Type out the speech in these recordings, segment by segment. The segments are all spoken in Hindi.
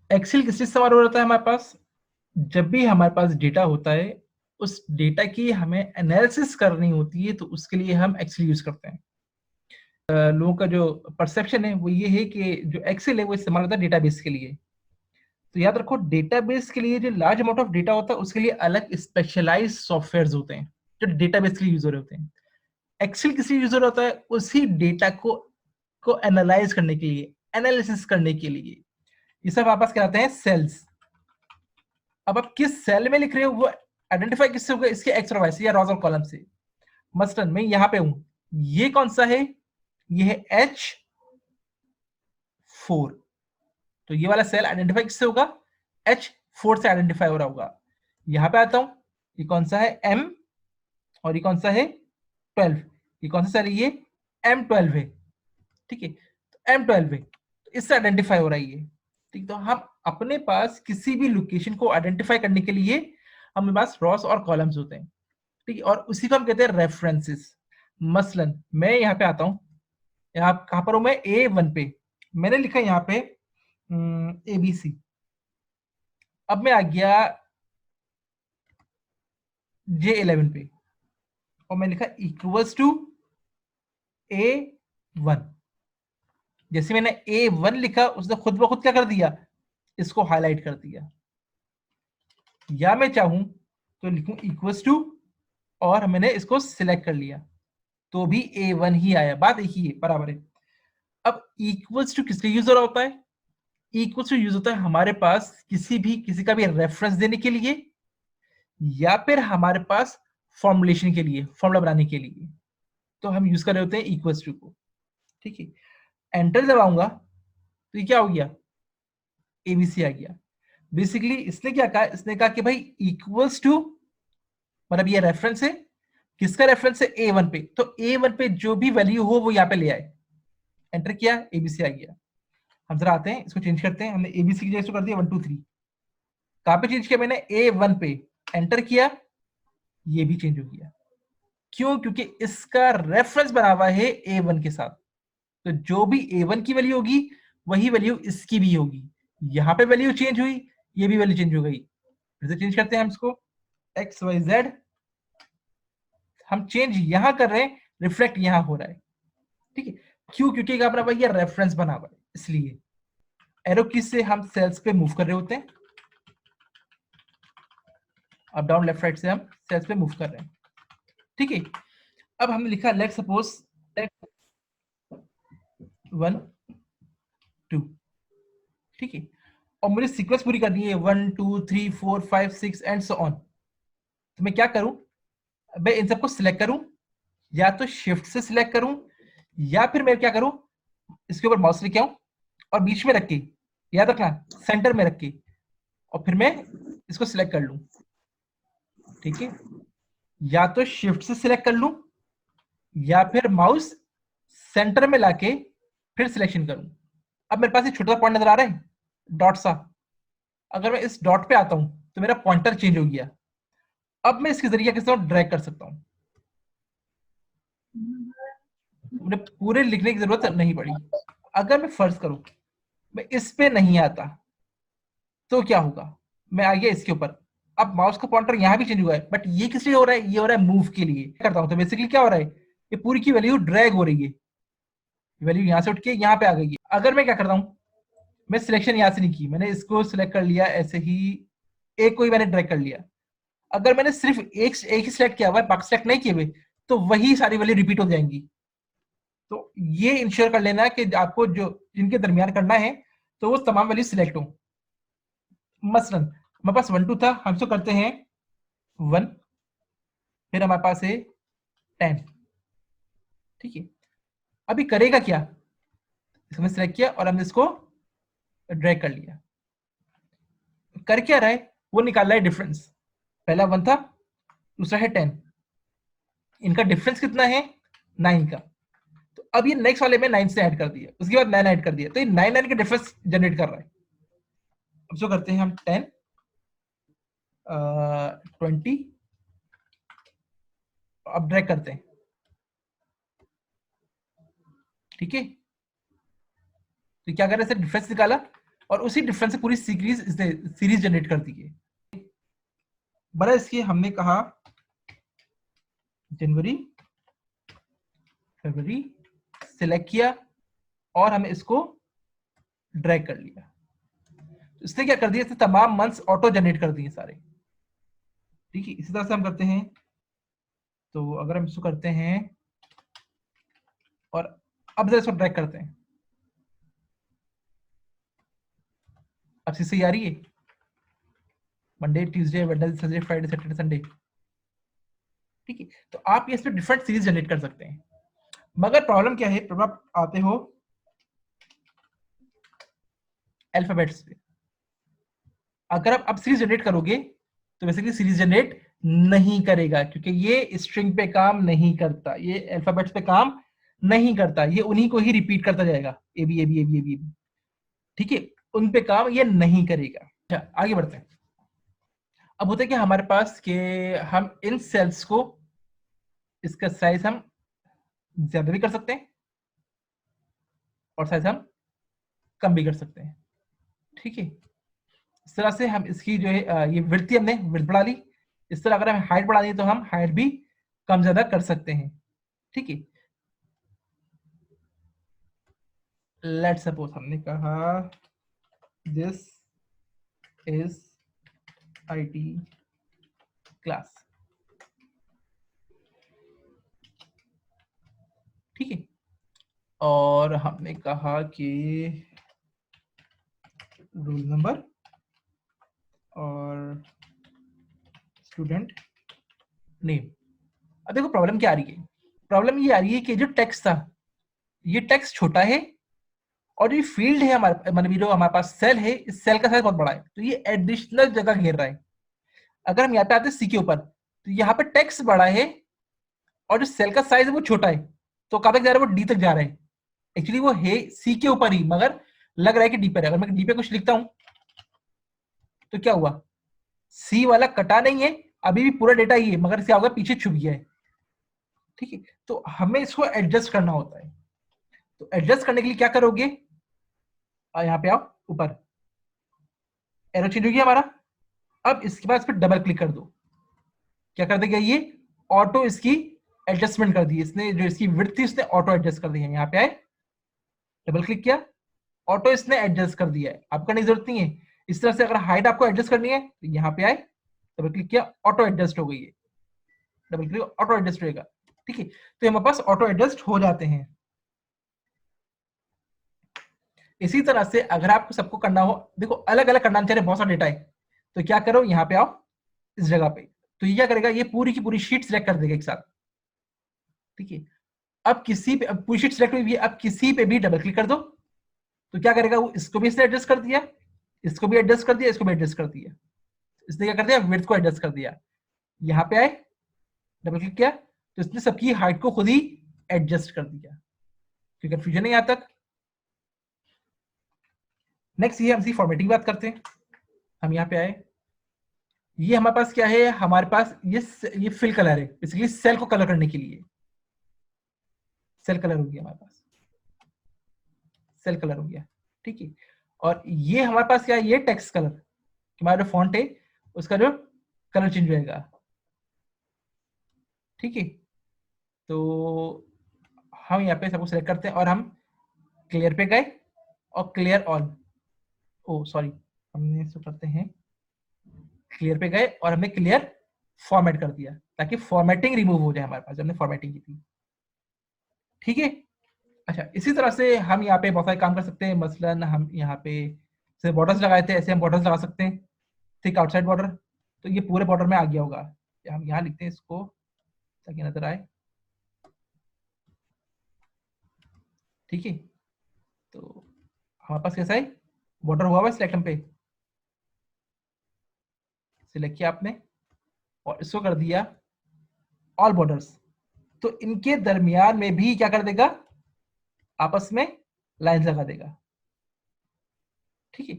एक्सेल किस चीज से इस्तेमाल हो रहा है हमारे पास? जब भी हमारे पास डेटा होता है, उस डेटा की हमें एनालिसिस करनी होती है, तो उसके लिए हम एक्सेल यूज करते हैं। लोगों का जो परसेप्शन है वो ये है कि जो एक्सेल है वो इस्तेमाल होता है डेटाबेस के लिए। तो याद रखो, डेटाबेस के लिए जो लार्ज अमाउंट ऑफ डेटा होता है उसके लिए अलग स्पेशलाइज्ड सॉफ्टवेयर्स होते हैं जो डेटाबेस के लिए यूज हो रहे होते हैं। एक्सेल किस लिए यूज हो रहा होता है? उसी डेटा को एनालाइज करने के लिए, एनालिसिस करने के लिए। ये सब आप पास कहलाते हैं सेल्स। अब आप किस सेल में लिख रहे हो वो आइडेंटिफाई किससे होगा? इसके एक्स और वाई से या रॉज और कॉलम से। मसलन मैं यहाँ पे हूं, ये कौन सा है? ये है H4। तो ये वाला सेल आइडेंटिफाई किससे होगा? H4 से आइडेंटिफाई हो रहा होगा। यहाँ पे आता हूं, ये कौन सा है? M। और ये कौन सा है? 12। ये कौन सा सेल है? ये M12 है। ठीक है, तो M12 है, तो इससे आइडेंटिफाई हो रहा है ये। ठीक, तो हम अपने पास किसी भी लोकेशन को आइडेंटिफाई करने के लिए हमारे पास रॉस और कॉलम्स होते हैं। ठीक है, और उसी को हम कहते हैं रेफरेंसेस। मसलन मैं यहाँ पे आता हूँ, यहाँ कहाँ पर हूँ मैं? A1 पे। मैंने लिखा यहाँ पे ABC। अब मैं आ गया J11 पे और मैं लिखा इक्वल्स टू A1। जैसे मैंने A1 लिखा, उसने खुद ब खुद क्या कर दिया? इसको हाईलाइट कर दिया। या मैं चाहूं तो लिखूं इक्वल्स टू, और मैंने इसको सिलेक्ट कर लिया, तो भी A1 ही आया। बात एक ही है, बराबर है। अब इक्वल्स टू किसके यूज हो रहा होता है? इक्वल्स टू यूज होता है हमारे पास किसी का भी रेफरेंस देने के लिए, या फिर हमारे पास फॉर्मुलेशन के लिए, फॉर्मूला बनाने के लिए। तो हम यूज कर रहे होते हैं इक्वल्स टू को। ठीक है, एंटर दबाऊंगा तो ये क्या हो गया? एबीसी आ गया। बेसिकली इसने क्या कहा? इसने कहा कि भाई इक्वल्स टू, मतलब ये रेफरेंस है। किसका रेफरेंस है? A1 पे। तो A1 पे जो भी वैल्यू हो वो यहाँ पे ले आए। एंटर किया, एबीसी आ गया। हम जरा आते हैं, इसको चेंज करते हैं। हमने एबीसी की जगह कर दिया 1 2 3। कहां पे चेंज किया मैंने? A1 पे। एंटर किया, ये भी चेंज हो गया। क्यों? क्योंकि इसका रेफरेंस बना हुआ है A1 के साथ। तो जो भी A1 की वैल्यू होगी वही वैल्यू इसकी भी होगी। यहाँ पे वैल्यू चेंज हुई, ये भी वैल्यू चेंज हो गई। फिर से चेंज करते हैं हम इसको, एक्स वाई जेड। हम चेंज यहां कर रहे हैं, रिफ्लेक्ट यहां हो रहा है। ठीक है, क्यों? क्योंकि अपना भाई ये रेफरेंस बना हुआ है, इसलिए। एरो की से हम सेल्स पे मूव कर रहे होते हैं, अप डाउन लेफ्ट राइट से हम सेल्स पे मूव कर रहे हैं। ठीक है, अब हमने लिखा लेट सपोज 1 2। ठीक है, और मुझे सीक्वेंस पूरी करनी है 1 2 3 4 5 6 एंड सो ऑन। तो मैं क्या करूं? मैं इन सबको सिलेक्ट करूं, या तो शिफ्ट से सिलेक्ट करूं, या फिर मैं क्या करूं? इसके ऊपर माउस लेके आऊं और बीच में रख के, याद रखना सेंटर में रख के, और फिर मैं इसको सिलेक्ट कर लूं। ठीक है, या तो शिफ्ट से सिलेक्ट कर लूं, या फिर माउस सेंटर में लाके फिर सिलेक्शन करूं। अब मेरे पास एक छोटा सा पॉइंट नजर आ रहा है, डॉट सा। अगर मैं इस डॉट पे आता हूं तो मेरा पॉइंटर चेंज हो गया। अब मैं इसके जरिए किसी ड्रैग कर सकता हूं। मुझे पूरे लिखने की जरूरत नहीं पड़ी। अगर मैं फर्ज करूं मैं इस पे नहीं आता तो क्या होगा? मैं आ गया इसके ऊपर। अब माउस का पॉइंटर यहाँ भी चेंज हुआ है, बट ये किस लिए हो रहा है? ये हो रहा है मूव के लिए। करता हूँ तो बेसिकली क्या हो रहा है? ये पूरी की वैल्यू ड्रैग हो रही है, वैल्यू यहाँ से उठ के यहाँ पे आ गई है। अगर मैं क्या करता हूँ, मैं सिलेक्शन यहाँ से नहीं की, मैंने इसको सिलेक्ट कर लिया ऐसे ही, एक को ही मैंने ड्रैग कर लिया। अगर मैंने सिर्फ एक ही सिलेक्ट किया हुआ है, बाकी सिलेक्ट नहीं किए हुए, तो वही सारी वैल्यू रिपीट हो जाएंगी। तो ये इंश्योर कर लेना कि आपको जो जिनके दरमियान करना है तो वो तमाम वैल्यू सिलेक्ट हो। मसलन हमारे पास 1 2 था, हम इसको करते हैं 1, फिर हमारे पास है 10। ठीक है, अभी करेगा क्या? इसको हमने सिलेक्ट किया और हमने इसको ड्रैग कर लिया। कर क्या रहा है? वो निकाल रहा है डिफरेंस। पहला 1 था, दूसरा है 10। इनका डिफरेंस कितना है? 9 का। तो अब ये नेक्स्ट वाले में 9 से ऐड कर दिया, उसके बाद 9 ऐड कर दिया, तो ये 9 9 का डिफरेंस जनरेट कर रहा है। अब जो करते हैं हम 10 20, अब ड्रैग करते हैं। ठीक है, तो क्या कर रहे हैं? डिफरेंस निकाला, और उसी डिफरेंस से पूरी सीरीज जनरेट कर दी है। बड़ा इसकी हमने कहा जनवरी फरवरी सिलेक्ट किया और हमें इसको ड्रैग कर लिया। इसने क्या कर दिया, इसने तमाम मंथ्स ऑटो जनरेट कर दिए सारे। ठीक है, इसी तरह से हम करते हैं। तो अगर हम इसको करते हैं और अब जरा इसको ड्रैग करते हैं, अब से सही आ रही है, Monday Tuesday Wednesday Thursday Friday Saturday Sunday. ठीक है, तो आप ये इसमें डिफरेंट सीरीज जनरेट कर सकते हैं। मगर प्रॉब्लम क्या है, प्रॉब्लम आते हो अल्फाबेट्स पे। अगर आप अब सीरीज जनरेट करोगे तो बेसिकली सीरीज जनरेट नहीं करेगा, क्योंकि ये स्ट्रिंग पे काम नहीं करता, ये अल्फाबेट्स पे काम नहीं करता, ये उन्हीं को ही रिपीट करता जाएगा, A B A B A B A B. ठीक है, उन पे काम ये नहीं करेगा। अच्छा, आगे बढ़ते हैं। अब होता है कि हमारे पास के हम इन सेल्स को, इसका साइज हम ज्यादा भी कर सकते हैं और साइज हम कम भी कर सकते हैं। ठीक है, इस तरह से हम इसकी जो है ये विड्थ हमने विड्थ बढ़ा ली। इस तरह अगर हमें हाइट बढ़ानी है तो हम हाइट भी कम ज्यादा कर सकते हैं। ठीक है, लेट्स सपोज हमने कहा दिस इज आईटी क्लास। ठीक है, और हमने कहा कि रोल नंबर और स्टूडेंट नेम। अब देखो प्रॉब्लम क्या आ रही है, प्रॉब्लम ये आ रही है कि जो टेक्स्ट था, ये टेक्स्ट छोटा है और ये फील्ड है हमारे, मतलब जो हमारे पास सेल है, इस सेल का साइज बहुत बड़ा है, तो ये एडिशनल जगह घेर रहा है। अगर हम यहाँ पे आते हैं सी के ऊपर, तो यहाँ पे टेक्स्ट बड़ा है और जो सेल का साइज है वो छोटा है, तो कहाँ तक जा रहा है, वो डी तक जा रहा है। एक्चुअली वो है सी के ऊपर ही, मगर लग रहा है कि डी पर है। अगर मैं डी पे कुछ लिखता हूं तो क्या हुआ, सी वाला कटा नहीं है, अभी भी पूरा डेटा ही है, मगर क्या होगा, पीछे छुप गया है। ठीक है, तो हमें इसको एडजस्ट करना होता है। तो एडजस्ट करने के लिए क्या करोगे, यहाँ पे आओ ऊपर, एरो चेंज हो गया हमारा। अब इसके बाद इस पर डबल क्लिक कर दो, क्या कर देगा ये, ऑटो इसकी एडजस्टमेंट कर दी इसने, जो इसकी विड्थ थी उसने ऑटो एडजस्ट कर दी है। यहाँ पे आए, डबल क्लिक किया, ऑटो इसने एडजस्ट कर दिया है, आप करने की जरूरत नहीं है। इस तरह से अगर हाइट आपको एडजस्ट करनी है तो यहाँ पे आए, डबल क्लिक किया, ऑटो एडजस्ट हो गई है, डबल क्लिक, ऑटो एडजस्ट होगा। ठीक है, तो हमारे पास ऑटो एडजस्ट हो जाते हैं। इसी तरह से अगर आपको सबको करना हो, देखो अलग अलग करना चाहिए, बहुत सारा डेटा है, तो क्या करो, यहाँ पे आओ इस जगह पे, तो ये क्या करेगा, ये पूरी की पूरी शीट सिलेक्ट कर देगा एक साथ। ठीक है, अब किसी पे, अब पूरी शीट सिलेक्ट हुई है, अब किसी पे भी डबल क्लिक कर दो, तो क्या करेगा, वो इसको भी इसने एडजस्ट कर दिया, इसको भी एडजस्ट कर दिया, इसको भी एडजस्ट कर दिया। इसने क्या कर दिया, विड्थ को एडजस्ट कर दिया। यहाँ पे आए, डबल क्लिक किया, तो इसने सबकी हाइट को खुद ही एडजस्ट कर दिया। कोई कंफ्यूजन नहीं यहाँ तक। नेक्स्ट ये हम सी फॉर्मेटिंग की बात करते हैं। हम यहाँ पे आए, ये हमारे पास क्या है, हमारे पास ये फिल कलर है, बेसिकली सेल को कलर करने के लिए। सेल कलर हो गया हमारे पास, सेल कलर हो गया। ठीक है, और ये हमारे पास क्या है, ये टेक्स्ट कलर, हमारा जो फॉन्ट है उसका जो कलर चेंज होएगा। ठीक है, तो हम यहाँ पे सबको सिलेक्ट करते हैं और हम क्लियर पे गए और क्लियर ऑल, ओ सॉरी, हमने इसको करते हैं, क्लियर पे गए और हमने क्लियर फॉर्मेट कर दिया, ताकि फॉर्मेटिंग रिमूव हो जाए हमारे पास, जब हमने फॉर्मेटिंग की थी। ठीक है, अच्छा, इसी तरह से हम यहाँ पे बहुत सारे काम कर सकते हैं। मसलन हम यहाँ पे जैसे बॉर्डर्स लगाए थे, ऐसे हम बॉर्डर्स लगा सकते हैं। थिक आउटसाइड बॉर्डर, तो ये पूरे बॉर्डर में आ गया होगा। हम यहाँ लिखते हैं इसको ताकि नजर आए। ठीक है, तो हमारे पास कैसा है, बॉर्डर हुआ हुआ सिलेक्ट पे, सिलेक्ट किया आपने और इसको कर दिया ऑल बॉर्डर्स, तो इनके दरमियान में भी क्या कर देगा, आपस में लाइन लगा देगा। ठीक है,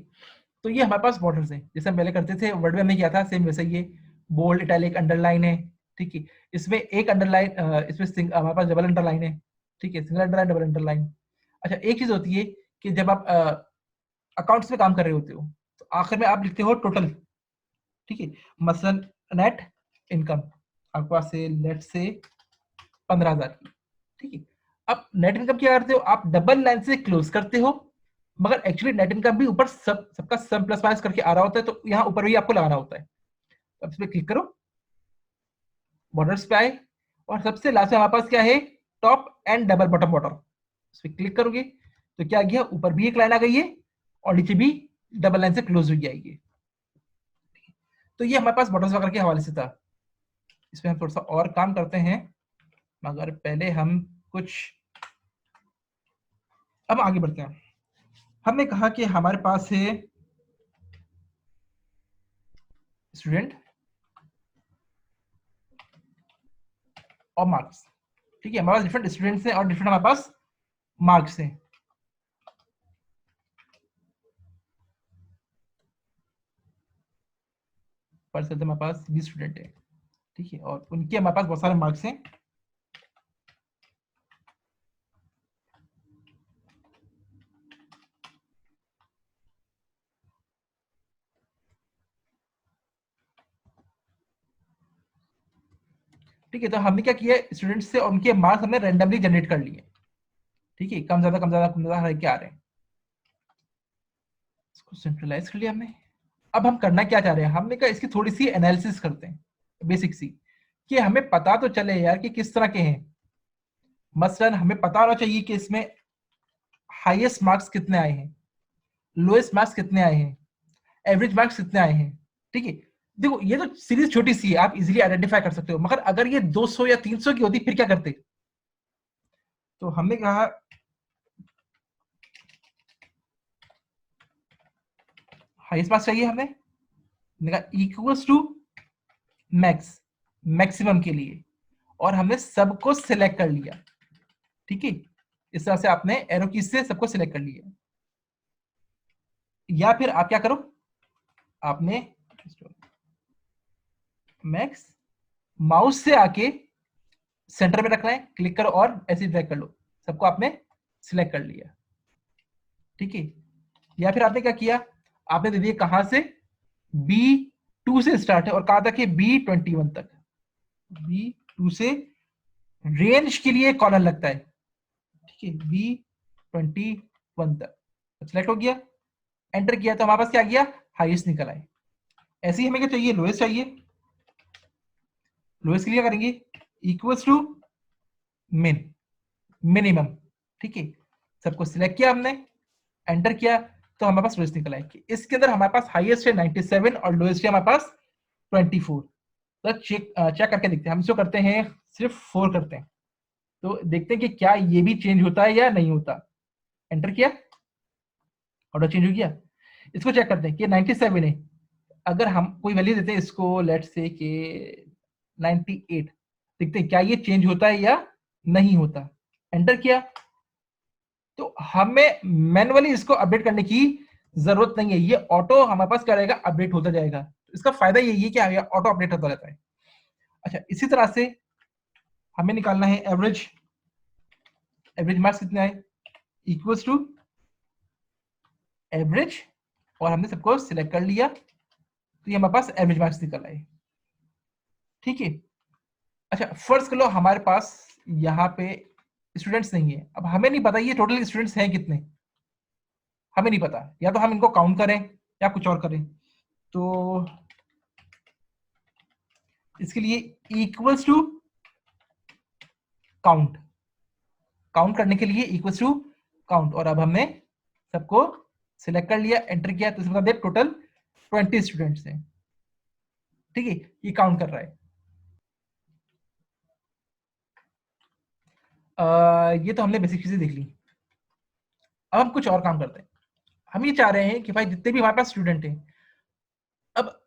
तो ये हमारे पास बॉर्डर्स हैं, जैसे हम पहले करते थे, वर्ड में हमने किया था, सेम वैसे ये बोल्ड इटैलिक अंडरलाइन है। ठीक है, इसमें एक अंडरलाइन, इसमें हमारे पास डबल अंडरलाइन है। ठीक है, सिंगल अंडरलाइन, डबल अंडरलाइन। अच्छा, एक चीज होती है कि जब आप अकाउंट्स में काम कर रहे होते हो तो आखिर में आप लिखते हो टोटल, ठीक है। मसलन नेट इनकम आपके पास से लेट से 15,000 की, ठीक है। अब नेट इनकम क्या करते हो आप, डबल लाइन से क्लोज करते हो, मगर एक्चुअली नेट इनकम भी ऊपर सबका सम प्लस माइनस करके आ रहा होता है, तो यहाँ ऊपर भी आपको लगाना होता है। अब इस पर क्लिक करो, बॉर्डर्स पे आए, और सबसे लास्ट में हमारे पास क्या है, top and double bottom border. इस पर क्लिक करोगे तो क्या गया, ऊपर भी एक लाइन आ गई है और नीचे भी डबल लाइन से क्लोज हो जाएगी। तो ये हमारे पास बॉर्डर्स वगैरह के हवाले से था। इसमें हम थोड़ा सा और काम करते हैं, मगर पहले हम कुछ, अब आगे बढ़ते हैं। हमने कहा कि हमारे पास है स्टूडेंट और मार्क्स, ठीक है। हमारे पास डिफरेंट स्टूडेंट्स हैं और डिफरेंट हमारे पास मार्क्स हैं। पर हमारे पास 20 स्टूडेंट है, ठीक है, और उनके हमारे पास बहुत सारे मार्क्स हैं। ठीक है, तो हमने क्या किया, स्टूडेंट्स से और उनके मार्क्स हमने रैंडमली जनरेट कर लिए, ठीक है, कम ज्यादा कम ज्यादा कम ज्यादा क्या आ रहे हैं, इसको सेंट्रलाइज कर लिया हमने। अब हम करना क्या चाह रहे हैं, हमने कहा इसकी थोड़ी सी एनालिसिस करते हैं, बेसिक सी, कि हमें पता तो चले यार कि किस तरह के हैं। मसलन हमें पता होना चाहिए कि इसमें हाईएस्ट मार्क्स कितने आए हैं, लोएस्ट मार्क्स कितने आए हैं, एवरेज मार्क्स कितने आए हैं, ठीक है। देखो ये तो सीरीज छोटी सी है, आप इजीली आइडेंटिफाई कर सकते हो, मगर अगर ये 200 या 300 की होती फिर क्या करते। तो हमने कहा हाईएस्ट मार्क्स चाहिए, हमने कहा इक्वल्स टू मैक्स, मैक्सिमम के लिए, और हमने सबको सिलेक्ट कर लिया, ठीक है। इस तरह से आपने एरो की से सबको सिलेक्ट कर लिया। या फिर आप क्या करो, आपने मैक्स माउस से आके सेंटर में रखना है, क्लिक करो और ऐसे ड्रैग कर लो, सबको आपने सिलेक्ट कर लिया, ठीक है। या फिर आपने क्या किया, आपने दे दिया कहां से, B2 से स्टार्ट है और कहां तक है, B21 तक। B2 से रेंज के लिए कॉलम लगता है, ठीक है, B21 तक सिलेक्ट हो गया, एंटर किया तो हमारे पास क्या गया, हाईएस्ट निकल आए। ऐसे ही हमें क्या चाहिए, लोएस्ट चाहिए, लोएस्ट के लिए करेंगे इक्वल्स टू मिन, मिनिमम, ठीक है। सबको सिलेक्ट किया हमने, एंटर किया तो हमारे पास लोएस्ट निकल आए। इसके अंदर हमारे पास हाईएस्ट है 97 और लोएस्ट है हमारे पास 24। तो चेक करके देखते हैं, हम इसको करते हैं सिर्फ 4 करते हैं, तो देखते हैं कि क्या ये भी चेंज होता है या नहीं होता। एंटर किया, ऑर्डर चेंज हो गया। इसको चेक करते हैं कि 97 है, अगर हम कोई वैल्यू देते हैं इसको, लेट्स से कि 98, देखते हैं क्या ये चेंज होता है या नहीं होता। एंटर किया तो हमें मैनुअली इसको अपडेट करने की जरूरत नहीं है, ये ऑटो हमारे पास क्या रहेगा, अपडेट होता जाएगा। तो इसका फायदा यही है कि ऑटो अपडेट होता रहता है। अच्छा, इसी तरह से हमें निकालना है एवरेज, एवरेज मार्क्स कितने आए, इक्वल्स टू एवरेज, और हमने सबको सिलेक्ट कर लिया तो ये हमारे पास एवरेज मार्क्स निकल आए, ठीक है। अच्छा, फर्स्ट कर लो हमारे पास यहाँ पे स्टूडेंट्स नहीं है, अब हमें नहीं पता ये टोटल स्टूडेंट्स हैं कितने, हमें नहीं पता, या तो हम इनको काउंट करें या कुछ और करें। तो इसके लिए इक्वल्स टू काउंट, काउंट करने के लिए इक्वल्स टू काउंट, और अब हमने सबको सिलेक्ट कर लिया, एंटर किया तो इसका टोटल 20 स्टूडेंट्स हैं, ठीक है, ये काउंट कर रहा है। ये तो हमने बेसिक चीजें देख ली। अब हम कुछ और काम करते हैं, हम ये चाह रहे हैं कि भाई जितने भी हमारे पास स्टूडेंट हैं, अब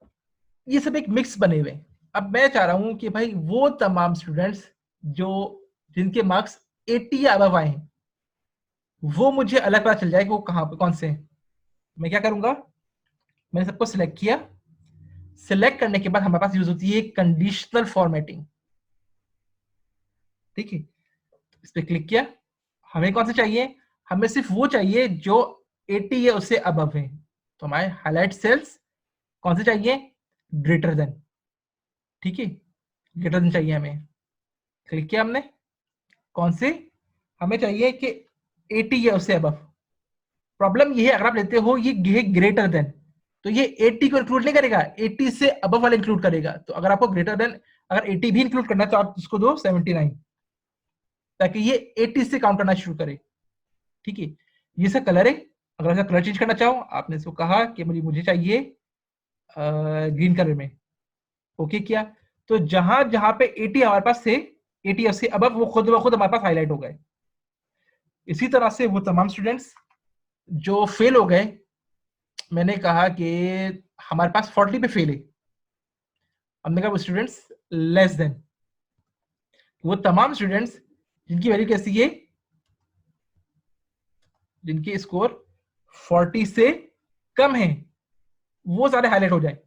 ये सब एक मिक्स बने हुए हैं। अब मैं चाह रहा हूं कि भाई वो तमाम स्टूडेंट्स जो जिनके मार्क्स 80 या अबव आए हैं, वो मुझे अलग पता चल जाए कि वो कहाँ पे कौन से हैं। मैं क्या करूंगा, मैंने सबको सिलेक्ट किया, सिलेक्ट करने के बाद हमारे पास यूज होती है कंडीशनल फॉर्मेटिंग, ठीक है। इस पर क्लिक किया, हमें कौन से चाहिए, हमें सिर्फ वो चाहिए जो 80 या उससे अबव है, तो हमारे हाईलाइट सेल्स कौन से चाहिए, ग्रेटर देन, ठीक है, ग्रेटर देन चाहिए हमें। क्लिक किया हमने, कौन से, हमें चाहिए कि 80 या उससे अबव। प्रॉब्लम ये है, अगर आप लेते हो ये ग्रेटर देन, तो ये 80 को इंक्लूड नहीं करेगा, 80 से अबव वाले इंक्लूड करेगा। तो अगर आपको ग्रेटर देन, अगर 80 भी इंक्लूड करना है तो आप इसको दो 79, ताकि ये 80 से काउंट करना शुरू करे, ठीक है। ये सब कलर है। अगर इसका कलर चेंज करना चाहो, आपने इसको कहा कि मुझे चाहिए ग्रीन कलर में, ओके किया, तो जहां जहां पे 80 हमारे पास से 80 से अबव, वो खुद ब खुद हमारे पास हाईलाइट हो गए। इसी तरह से वो तमाम स्टूडेंट्स जो फेल हो गए, मैंने कहा कि हमारे पास 40 पे फेल है, हमने कहा वो स्टूडेंट्स लेस देन, वो तमाम स्टूडेंट्स जिनकी वैल्यू कैसी है, जिनके स्कोर 40 से कम है, वो सारे हाईलाइट हो जाए।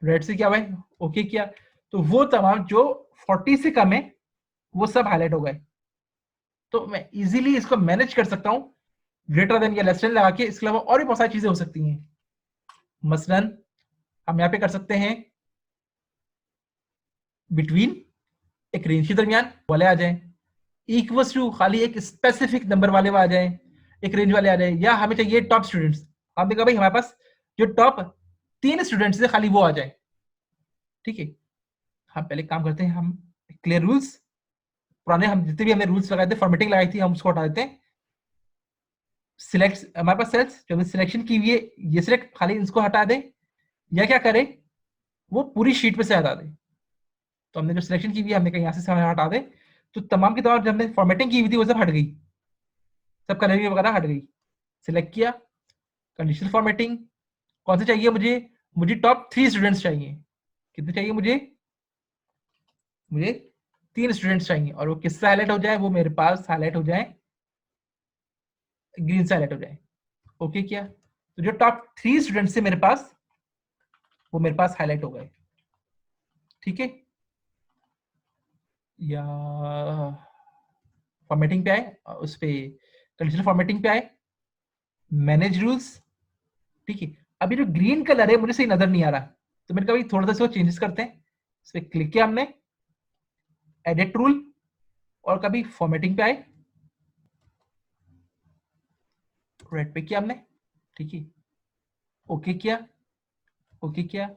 रेड से क्या हुआ, ओके किया, तो वो तमाम जो 40 से कम है वो सब हाईलाइट हो गए। तो मैं इजीली इसको मैनेज कर सकता हूं ग्रेटर देन या लेस देन लगा के। इसके अलावा और भी बहुत सारी चीजें हो सकती हैं, मसलन हम यहाँ पे कर सकते हैं बिटवीन, एक रेंज के दरमियान वाले आ जाए, इक्वल्स टू खाली एक स्पेसिफिक नंबर वाले आ जाए, एक रेंज वाले आ जाए, या हमें चाहिए टॉप स्टूडेंट्स। आप देखा भाई हमारे पास जो टॉप 3 स्टूडेंट्स है खाली वो आ जाए, ठीक है। हम पहले काम करते हैं, हम क्लियर रूल्स, पुराने हम जितने भी हमने रूल्स लगाए थे, फॉर्मेटिंग लगाई थी, हम उसको हटा देते हैं। सिलेक्ट, हमारे पास सेल्स जो हमने सिलेक्शन की हुई है, ये सिलेक्ट, खाली इसको हटा दे, या क्या करे, वो पूरी शीट पे से हटा दे। तो हमने जो सिलेक्शन की हुई है, हमने कहा यहाँ से हटा दे, तो तमाम की तमाम जब हमने फॉर्मेटिंग की हुई थी वो सब हट गई, सब कलरिंग वगैरह हट गई। सिलेक्ट किया, कंडीशनल फॉर्मेटिंग, कौन से चाहिए मुझे, मुझे टॉप 3 स्टूडेंट्स चाहिए। कितने चाहिए मुझे, मुझे 3 स्टूडेंट्स चाहिए, और वो किससे हाईलाइट हो जाए, वो मेरे पास हाईलाइट हो जाए, ग्रीन से हाईलाइट हो जाए, ओके किया। तो जो टॉप 3 स्टूडेंट्स थे मेरे पास, वो मेरे पास हाईलाइट हो गए, ठीक है। या फॉर्मेटिंग पे आए, उस पे कंडीशनल फॉर्मेटिंग पे आए, मैनेज रूल्स, ठीक है। अभी जो ग्रीन कलर है मुझे सही नजर नहीं आ रहा, तो मैंने कहा भाई थोड़ा सा इसको चेंजेस करते हैं। इस पर क्लिक किया हमने, एडिट रूल, और कभी फॉर्मेटिंग पे आए, रेड पे किया हमने, ठीक है, ओके किया, ओके किया,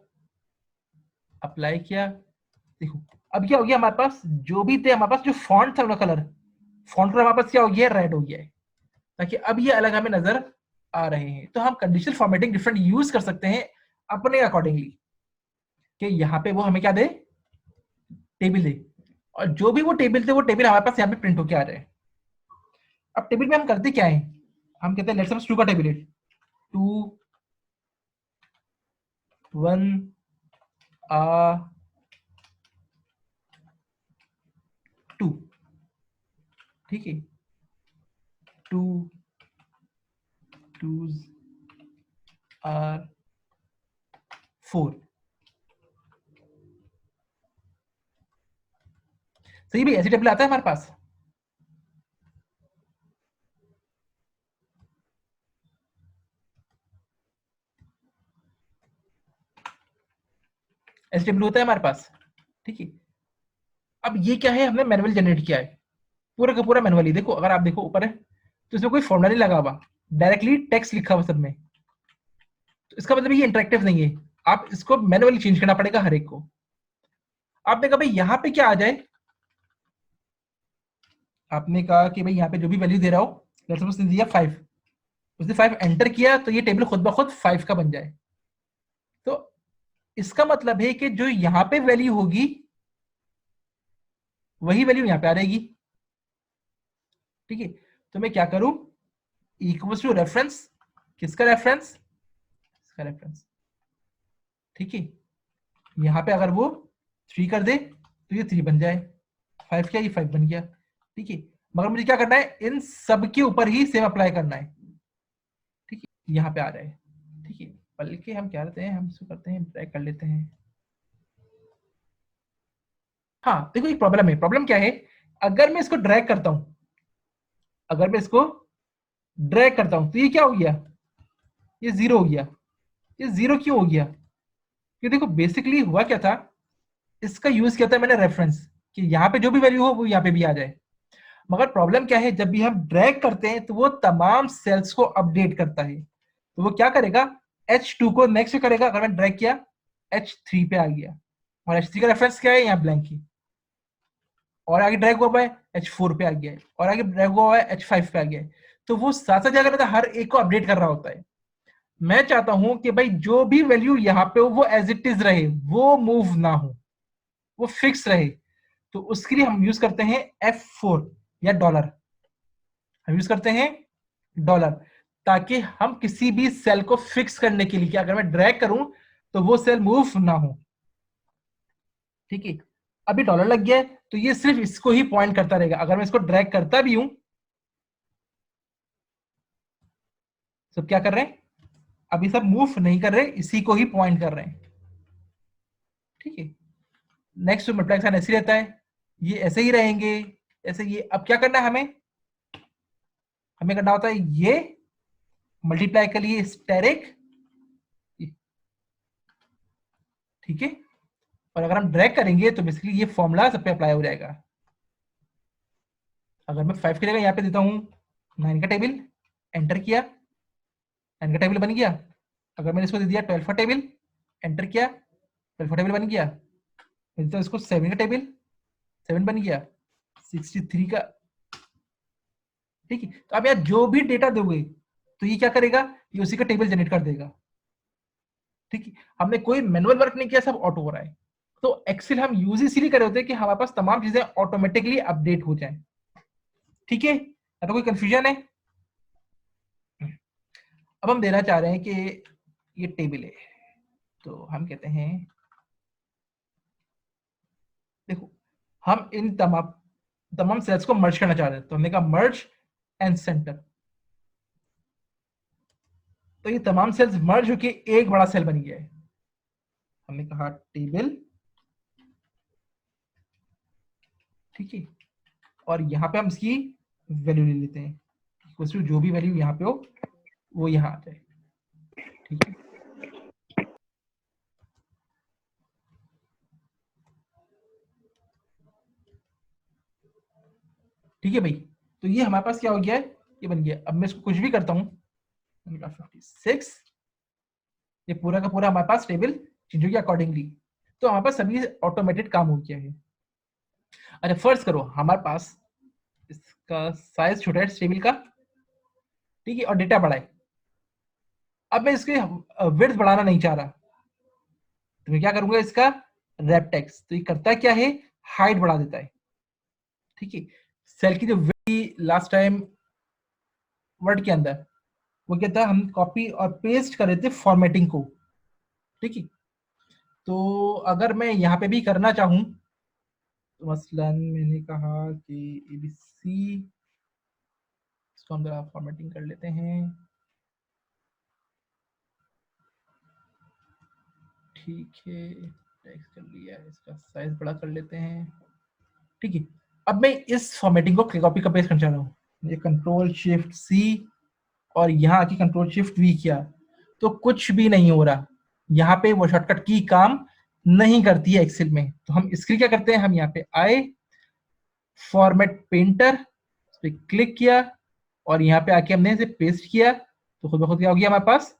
अप्लाई किया। देखो अब क्या हो गया, हमारे पास जो भी थे, हमारे पास जो फॉन्ट था उनका कलर, फॉन्ट कलर हमारे पास क्या हो गया, रेड हो गया है, ताकि अब ये अलग हमें नजर आ रहे हैं। तो हम कंडीशनल फॉर्मेटिंग डिफरेंट यूज कर सकते हैं अपने अकॉर्डिंगली, कि यहाँ पे वो हमें क्या दे, टेबल दे, और जो भी वो टेबल थे वो टेबल हमारे पास यहाँ पे प्रिंट होके आ रहे हैं। अब टेबल में हम करते क्या है, हम कहते हैं लेट्स सपोज 2 का टेबल है, 2 1 2, ठीक है, 2 2s are 4, सही भाई, ऐसी टेबल आता है हमारे पास। ऐसी टेबल होता है हमारे पास, ठीक है। अब ये क्या है, हमने मैनुअल जनरेट किया है, पूरा का पूरा मैनुअली। देखो अगर आप देखो ऊपर है, तो इसमें कोई फॉर्मूला नहीं लगा हुआ, डायरेक्टली टेक्स्ट लिखा हुआ सब में, तो इसका मतलब ये इंटरेक्टिव नहीं है, आप इसको मैनुअली चेंज करना पड़ेगा हर एक को। आपने कहा भाई यहाँ पे क्या आ जाए, आपने कहा कि भाई यहाँ पे जो भी वैल्यू दे रहा हो, लेट्स सपोज दिया 5, उसने 5 एंटर किया, तो ये टेबल खुद ब खुद 5 का बन जाए। तो इसका मतलब है कि जो यहाँ पे वैल्यू होगी वही वैल्यू यहाँ पे आ जाएगी, ठीक है। तो मैं क्या करूं, इक्वल्स टू रेफरेंस, किसका रेफरेंस, इसका रेफरेंस, ठीक है। यहाँ पे अगर वो 3 कर दे तो ये 3 बन जाए, 5 क्या, ये 5 बन गया, ठीक है। मगर मुझे क्या करना है, इन सब के ऊपर ही सेम अप्लाई करना है, ठीक है, यहाँ पे आ रहा है, ठीक है। बल्कि हम क्या करते हैं, हम इसको करते हैं, ड्रैग कर लेते हैं। हाँ देखो एक प्रॉब्लम है, प्रॉब्लम क्या है, अगर मैं इसको ड्रैग करता हूं, अगर मैं इसको ड्रैग करता हूं तो ये क्या हो गया, ये 0 हो गया। ये 0 क्यों हो गया? कि देखो बेसिकली हुआ क्या था, इसका यूज किया था मैंने रेफरेंस, कि यहाँ पे जो भी वैल्यू हो वो यहाँ पे भी आ जाए। मगर प्रॉब्लम क्या है, जब भी हम ड्रैग करते हैं तो वो तमाम सेल्स को अपडेट करता है। तो वो क्या करेगा, H2 को नेक्स्ट करेगा। अगर मैंने ड्रैग किया, H3 पे आ गया, और H3 का रेफरेंस क्या है, यहाँ ब्लैंक ही। और आगे ड्रैग हुआ है H4 पे आ गया है, और आगे ड्रैग हुआ है H5 पे आ गया है। तो वो साथ साथ क्या कर रहा था, हर एक को अपडेट कर रहा होता है। मैं चाहता हूं कि भाई जो भी वैल्यू यहाँ पे हो वो एज इट इज रहे, वो मूव ना हो, वो फिक्स रहे। तो उसके लिए हम यूज करते हैं F4 या डॉलर। हम यूज करते हैं डॉलर, ताकि हम किसी भी सेल को फिक्स करने के लिए, कि अगर मैं ड्रैग करूं तो वो सेल मूव ना हो। ठीक है, अभी डॉलर लग गया है, तो ये सिर्फ इसको ही पॉइंट करता रहेगा। अगर मैं इसको ड्रैग करता भी हूं, सब क्या कर रहे हैं, अभी सब मूव नहीं कर रहे, इसी को ही पॉइंट कर रहे हैं। ठीक है, नेक्स्ट मल्टीप्लाई साइन ऐसे रहता है, ये ऐसे ही रहेंगे, ऐसे। ये अब क्या करना है, हमें हमें करना होता है ये मल्टीप्लाई के लिए स्टेरिक। ठीक है, और अगर हम ड्रैग करेंगे तो बेसिकली ये फॉर्मूला सब पे अप्लाई हो जाएगा। अगर मैं 5 की जगह यहाँ पे देता हूँ 9 का टेबल, एंटर किया, 9 का टेबल बन गया। अगर मैंने इसको दे दिया 12 का टेबल, एंटर किया, 12 का टेबल बन गया। मैं देता हूँ इसको 7 का टेबल, 7 बन गया, 63 का। ठीक है, तो अब यार जो भी डेटा दोगे तो ये क्या करेगा, ये उसी का टेबल जनरेट कर देगा। ठीक है, हमने कोई मैनुअल वर्क नहीं किया, सब ऑटो हो रहा है। तो एक्सेल हम यूज इसीलिए कर रहे होते हैं कि हमारे पास तमाम चीजें ऑटोमेटिकली अपडेट हो जाएं। ठीक है, या तो कोई कंफ्यूजन है? अब हम देना चाह रहे हैं कि ये टेबल है, तो हम कहते हैं देखो, हम इन तमाम तमाम सेल्स को मर्ज करना चाह रहे हैं, तो हमने कहा मर्ज एंड सेंटर। तो ये तमाम सेल्स मर्ज होके एक बड़ा सेल बन गया है। हमने कहा टेबल, ठीक है, और यहाँ पे हम इसकी वैल्यू ले लेते हैं, इक्वल टू जो भी वैल्यू यहाँ पे हो वो यहाँ आ जाए। ठीक है, ठीक है भाई। तो ये हमारे पास क्या हो गया है, ये बन गया। अब मैं इसको कुछ भी करता हूँ, 56, ये पूरा का पूरा हमारे पास टेबल चेंज हो गया अकॉर्डिंगली। तो हमारे पास सभी ऑटोमेटेड काम हो गया है। अच्छा फर्ज करो हमारे पास इसका साइज छोटा है टेबल का, ठीक है, और डेटा बड़ा है। अब मैं इसके विड्थ बढ़ाना नहीं चाह रहा, तो मैं क्या करूंगा, इसका रैप टेक्स्ट। तो ये करता क्या है, हाइट बढ़ा देता है। ठीक है, सेल की जो लास्ट टाइम वर्ड के अंदर वो क्या था, हम कॉपी और पेस्ट कर रहे थे फॉर्मेटिंग को। ठीक है, तो अगर मैं यहाँ पे भी करना चाहूँ, तो मसलन मैंने कहा कि एबीसी, इसको हम जरा फॉर्मेटिंग कर लेते हैं। ठीक है, टेक्स्ट कर लिया, इसका साइज बड़ा कर लेते हैं। ठीक है, अब मैं इस फॉर्मेटिंग को कॉपी का पेस्ट करना चाह रहा हूँ। ये कंट्रोल शिफ्ट सी और यहाँ आके कंट्रोल शिफ्ट वी किया, तो कुछ भी नहीं हो रहा। यहाँ पे वो शॉर्टकट की काम नहीं करती है एक्सेल में। तो हम इसके लिए क्या करते हैं, हम यहाँ पे आए, फॉर्मेट पेंटर, इस पे क्लिक किया, और यहाँ पे आके हमने इसे पेस्ट किया, तो खुद ब खुद क्या हो गया हमारे पास,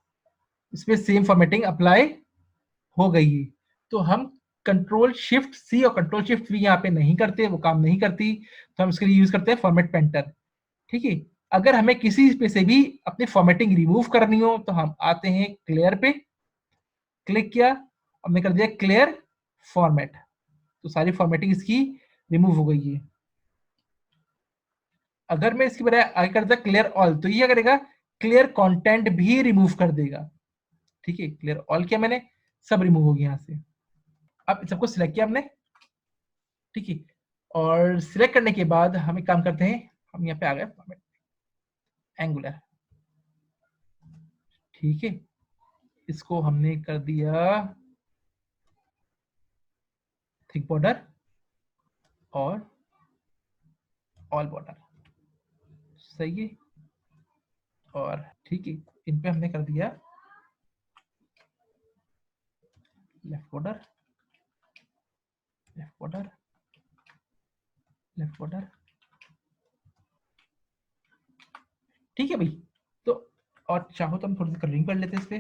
इस पे सेम फॉर्मेटिंग अप्लाई हो गई है। तो हम कंट्रोल शिफ्ट सी और कंट्रोल शिफ्ट वी यहाँ पे नहीं करते, वो काम नहीं करती। तो हम इसके लिए यूज करते हैं फॉर्मेट पेंटर। ठीक है, अगर हमें किसी पे से भी अपनी फॉर्मेटिंग रिमूव करनी हो, तो हम आते हैं क्लियर पे, क्लिक किया, हमने कर दिया क्लियर फॉर्मेट, तो सारी फॉर्मेटिंग इसकी रिमूव हो गई है। अगर मैं इसकी बजाय आगे कर दिया क्लियर ऑल, तो ये करेगा, क्लियर कंटेंट भी रिमूव कर देगा। ठीक है, क्लियर ऑल किया मैंने, सब रिमूव हो गया यहाँ से। अब सबको सिलेक्ट किया हमने, ठीक है, और सिलेक्ट करने के बाद हम एक काम करते हैं, हम यहाँ पे आ गए फॉर्मेट एंगुलर। ठीक है, इसको हमने कर दिया थिक बॉर्डर और ऑल बॉर्डर, सही है। और ठीक है, इन पे हमने कर दिया left border, left border, left border. ठीक है भाई, तो और चाहो तो हम थोड़ी सी कलरिंग कर लेते हैं इस पे।